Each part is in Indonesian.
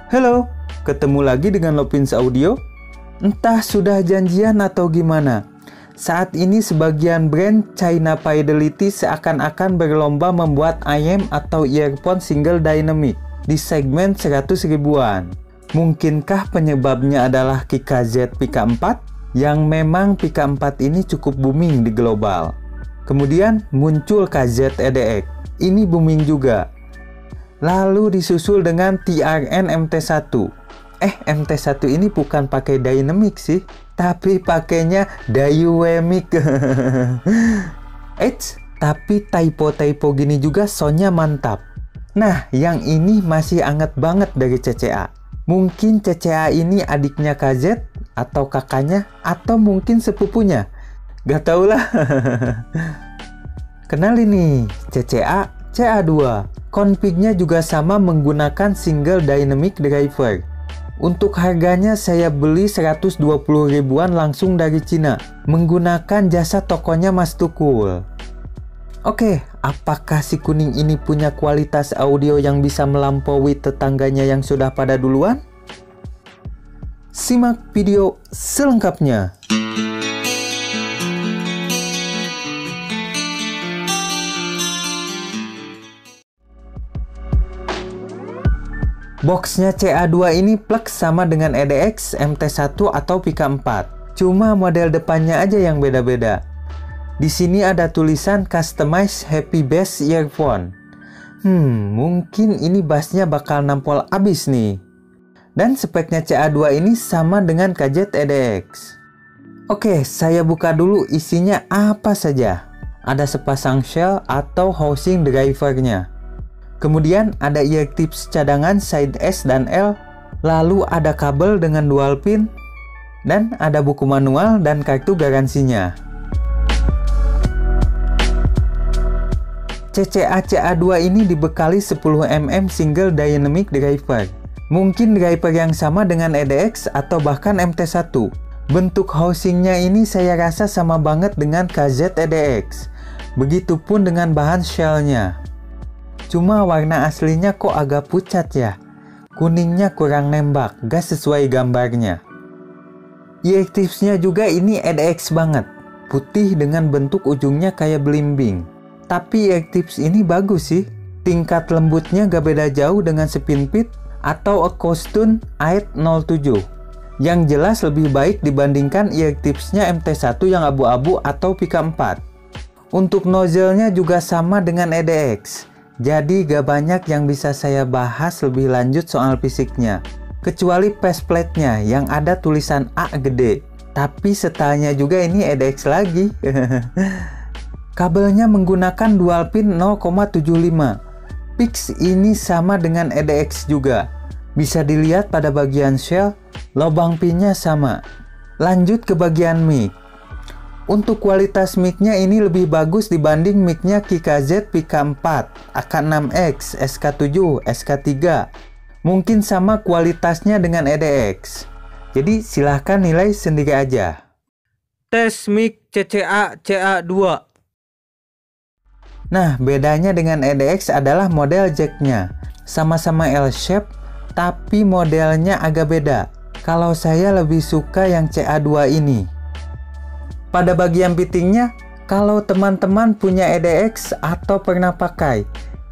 Halo, ketemu lagi dengan Lopins Audio. Entah sudah janjian atau gimana, saat ini sebagian brand China Fidelity seakan-akan berlomba membuat IM atau earphone single dynamic di segmen 100 ribuan. Mungkinkah penyebabnya adalah Kika Z Pika 4 yang memang Pika 4 ini cukup booming di global. Kemudian muncul KZ EDX, ini booming juga. Lalu disusul dengan TRN MT1. MT1 ini bukan pakai dynamic sih, tapi pakainya dynamic. Tapi typo-typo gini juga soundnya mantap. Nah, yang ini masih anget banget dari CCA. Mungkin CCA ini adiknya KZ, atau kakaknya, atau mungkin sepupunya. Gak tau lah. Kenalin nih, CCA CA2. Config-nya juga sama menggunakan single dynamic driver. Untuk harganya saya beli 120 ribuan langsung dari Cina, menggunakan jasa tokonya Mas Tukul. Oke, apakah si kuning ini punya kualitas audio yang bisa melampaui tetangganya yang sudah pada duluan? Simak video selengkapnya. Boxnya CA2 ini plug sama dengan EDX, MT1 atau Pika 4. Cuma model depannya aja yang beda-beda. Di sini ada tulisan Customize Happy Bass Earphone. Mungkin ini bassnya bakal nampol abis nih. Dan speknya CA2 ini sama dengan KZ EDX. Oke, saya buka dulu isinya apa saja. Ada sepasang shell atau housing drivernya. Kemudian ada ear tips cadangan side S dan L, lalu ada kabel dengan dual pin, dan ada buku manual dan kartu garansinya. CCA CA2 ini dibekali 10 mm single dynamic driver. Mungkin driver yang sama dengan EDX atau bahkan MT1. Bentuk housingnya ini saya rasa sama banget dengan KZ EDX. Begitupun dengan bahan shellnya. Cuma warna aslinya kok agak pucat ya. Kuningnya kurang nembak, gak sesuai gambarnya. Ear tipsnya juga ini EDX banget. Putih dengan bentuk ujungnya kayak belimbing. Tapi ear tips ini bagus sih. Tingkat lembutnya gak beda jauh dengan Spinpit atau Acoustune AID 07. Yang jelas lebih baik dibandingkan ear tipsnya MT1 yang abu-abu atau Pika 4. Untuk nozzle-nya juga sama dengan EDX. Jadi gak banyak yang bisa saya bahas lebih lanjut soal fisiknya. Kecuali faceplate-nya yang ada tulisan A gede. Tapi stylenya juga ini EDX lagi. Kabelnya menggunakan dual pin 0,75. Pitch ini sama dengan EDX juga. Bisa dilihat pada bagian shell, lubang pinnya sama. Lanjut ke bagian mic. Untuk kualitas mic-nya ini lebih bagus dibanding mic-nya Kika Z Pika 4, AK6X, SK7, SK3. Mungkin sama kualitasnya dengan EDX. Jadi silahkan nilai sendiri aja. Tes mic CCA CA2. Nah, bedanya dengan EDX adalah model jack-nya. Sama-sama L-shape, tapi modelnya agak beda. Kalau saya lebih suka yang CA2 ini. Pada bagian fittingnya, kalau teman-teman punya EDX atau pernah pakai,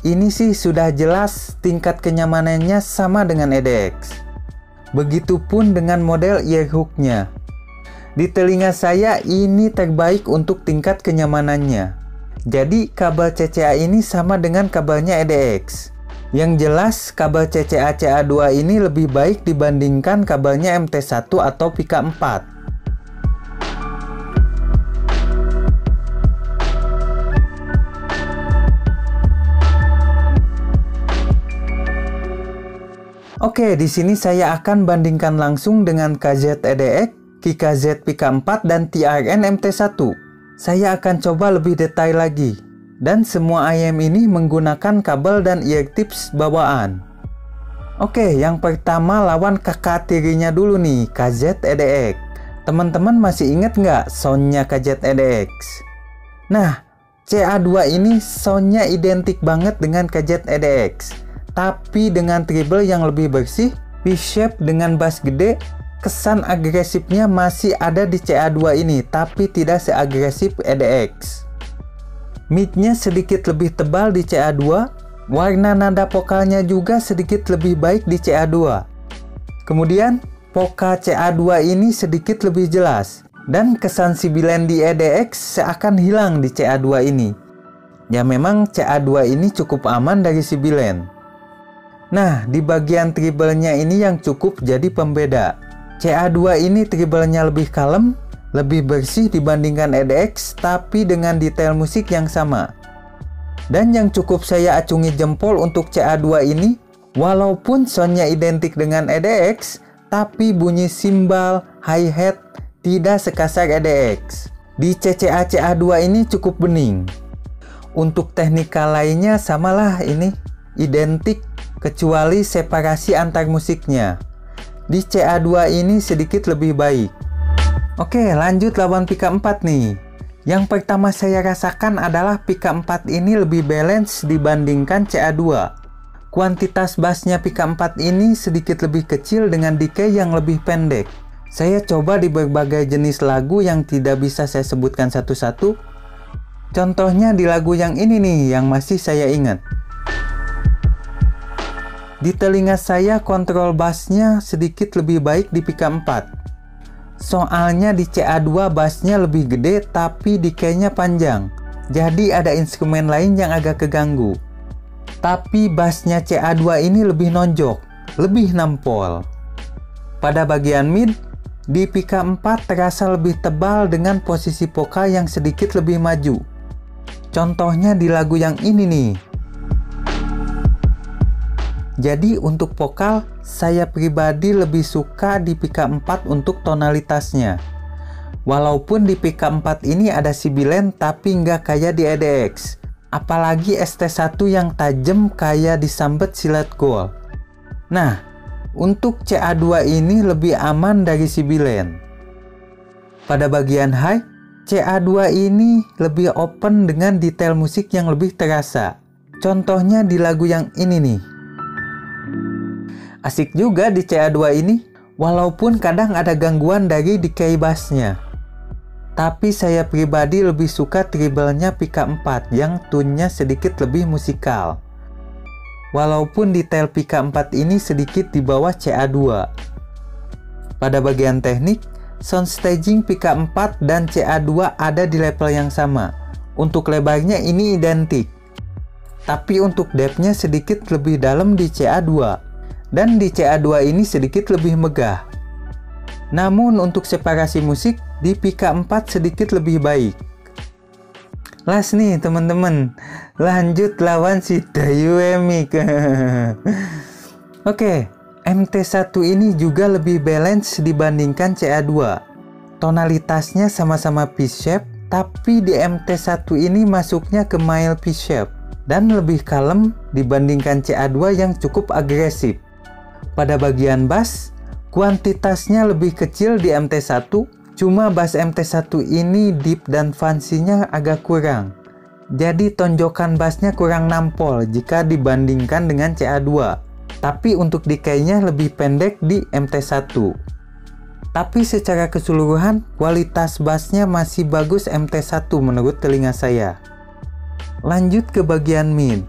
ini sih sudah jelas tingkat kenyamanannya sama dengan EDX. Begitupun dengan model earhook-nya. Di telinga saya ini terbaik untuk tingkat kenyamanannya. Jadi kabel CCA ini sama dengan kabelnya EDX. Yang jelas kabel CCA CA2 ini lebih baik dibandingkan kabelnya MT1 atau Pika 4. Oke, di sini saya akan bandingkan langsung dengan KZ EDX, Kika Z Pika 4 dan TRN MT1. Saya akan coba lebih detail lagi. Dan semua IM ini menggunakan kabel dan ear tips bawaan. Oke, yang pertama lawan kakak tirinya dulu nih, KZ EDX. Teman-teman masih inget nggak soundnya KZ EDX? Nah, CA2 ini soundnya identik banget dengan KZ EDX. Tapi dengan treble yang lebih bersih Pitch shape dengan bass gede, kesan agresifnya masih ada di CA2 ini, tapi tidak seagresif EDX. Midnya sedikit lebih tebal di CA2, warna nada vokalnya juga sedikit lebih baik di CA2. Kemudian, vokal CA2 ini sedikit lebih jelas, dan kesan sibilan di EDX seakan hilang di CA2 ini. Ya memang CA2 ini cukup aman dari sibilan. Nah, di bagian treble-nya ini yang cukup jadi pembeda. CA2 ini treble-nya lebih kalem, lebih bersih dibandingkan EDX, tapi dengan detail musik yang sama. Dan yang cukup saya acungi jempol untuk CA2 ini, walaupun soundnya identik dengan EDX, tapi bunyi simbal, hi-hat tidak sekasar EDX. Di CCA CA2 ini cukup bening. Untuk teknikal lainnya samalah ini, identik kecuali separasi antar musiknya. Di CA2 ini sedikit lebih baik. Oke, lanjut lawan pika 4 nih. Yang pertama saya rasakan adalah pika 4 ini lebih balance dibandingkan CA2. Kuantitas bassnya pika 4 ini sedikit lebih kecil dengan decay yang lebih pendek. Saya coba di berbagai jenis lagu yang tidak bisa saya sebutkan satu-satu. Contohnya di lagu yang ini nih, yang masih saya ingat. Di telinga saya kontrol bassnya sedikit lebih baik di pika 4. Soalnya di CA2 bassnya lebih gede tapi decay-nya panjang. Jadi ada instrumen lain yang agak keganggu. Tapi bassnya CA2 ini lebih nonjok, lebih nampol. Pada bagian mid, di pika 4 terasa lebih tebal dengan posisi vokal yang sedikit lebih maju. Contohnya di lagu yang ini nih. Jadi untuk vokal, saya pribadi lebih suka di pika 4 untuk tonalitasnya. Walaupun di pika 4 ini ada sibilan tapi nggak kayak di EDX. Apalagi ST1 yang tajam kayak di Sambet Silat Gold. Nah, untuk CA2 ini lebih aman dari sibilan. Pada bagian high, CA2 ini lebih open dengan detail musik yang lebih terasa. Contohnya di lagu yang ini nih. Asik juga di CA2 ini, walaupun kadang ada gangguan dari decay bassnya. Tapi saya pribadi lebih suka treble-nya pika 4 yang tune-nya sedikit lebih musikal. Walaupun detail pika 4 ini sedikit di bawah CA2. Pada bagian teknik, sound staging pika 4 dan CA2 ada di level yang sama. Untuk lebarnya ini identik. Tapi untuk depth-nya sedikit lebih dalam di CA2. Dan di CA2 ini sedikit lebih megah. Namun untuk separasi musik, di pika 4 sedikit lebih baik. Last nih teman-teman, lanjut lawan si Dayuemik. Oke, MT1 ini juga lebih balance dibandingkan CA2. Tonalitasnya sama-sama pitch shape, tapi di MT1 ini masuknya ke mild pitch shape dan lebih kalem dibandingkan CA2 yang cukup agresif. Pada bagian bass, kuantitasnya lebih kecil di MT1, cuma bass MT1 ini deep dan fancy-nya agak kurang. Jadi tonjokan bassnya kurang nampol jika dibandingkan dengan CA2. Tapi untuk decay-nya lebih pendek di MT1. Tapi secara keseluruhan, kualitas bassnya masih bagus MT1 menurut telinga saya. Lanjut ke bagian mid.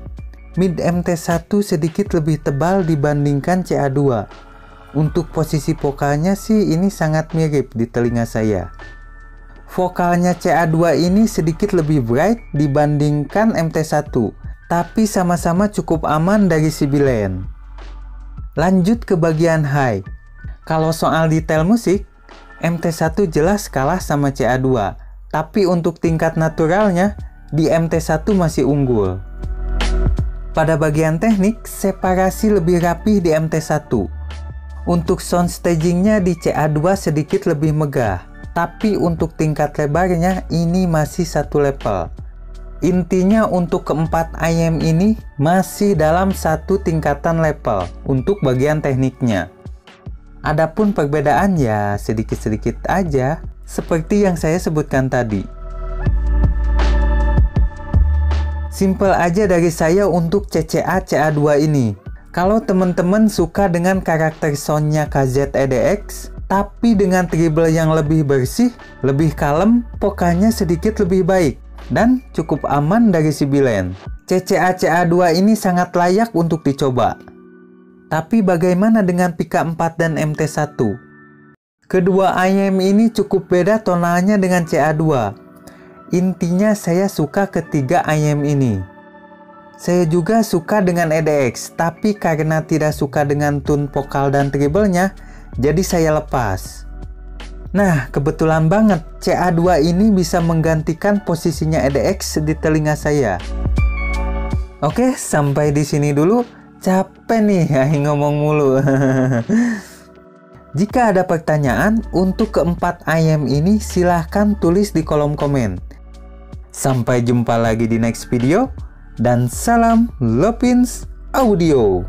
Mid MT1 sedikit lebih tebal dibandingkan CA2. Untuk posisi vokalnya sih ini sangat mirip di telinga saya. Vokalnya CA2 ini sedikit lebih bright dibandingkan MT1, tapi sama-sama cukup aman dari sibilan. Lanjut ke bagian high. Kalau soal detail musik, MT1 jelas kalah sama CA2, tapi untuk tingkat naturalnya, di MT1 masih unggul. Pada bagian teknik, separasi lebih rapih di MT1. Untuk sound stagingnya di CA2 sedikit lebih megah, tapi untuk tingkat lebarnya ini masih satu level. Intinya untuk keempat IM ini masih dalam satu tingkatan level untuk bagian tekniknya. Adapun perbedaan ya sedikit-sedikit aja, seperti yang saya sebutkan tadi. Simple aja dari saya untuk CCA CA2 ini. Kalau teman-teman suka dengan karakter soundnya KZ-EDX, tapi dengan treble yang lebih bersih, lebih kalem, pokoknya sedikit lebih baik, dan cukup aman dari sibilan. CCA-CA2 ini sangat layak untuk dicoba. Tapi bagaimana dengan Pika 4 dan MT1? Kedua IM ini cukup beda tonalnya dengan CA2. Intinya saya suka ketiga IM ini. Saya juga suka dengan EDX, tapi karena tidak suka dengan tone vokal dan treble-nya, jadi saya lepas. Nah, kebetulan banget CA2 ini bisa menggantikan posisinya EDX di telinga saya. Oke, sampai di sini dulu. Capek nih, ngomong mulu. Jika ada pertanyaan untuk keempat IM ini, silahkan tulis di kolom komen. Sampai jumpa lagi di next video. Dan salam Lopins Audio.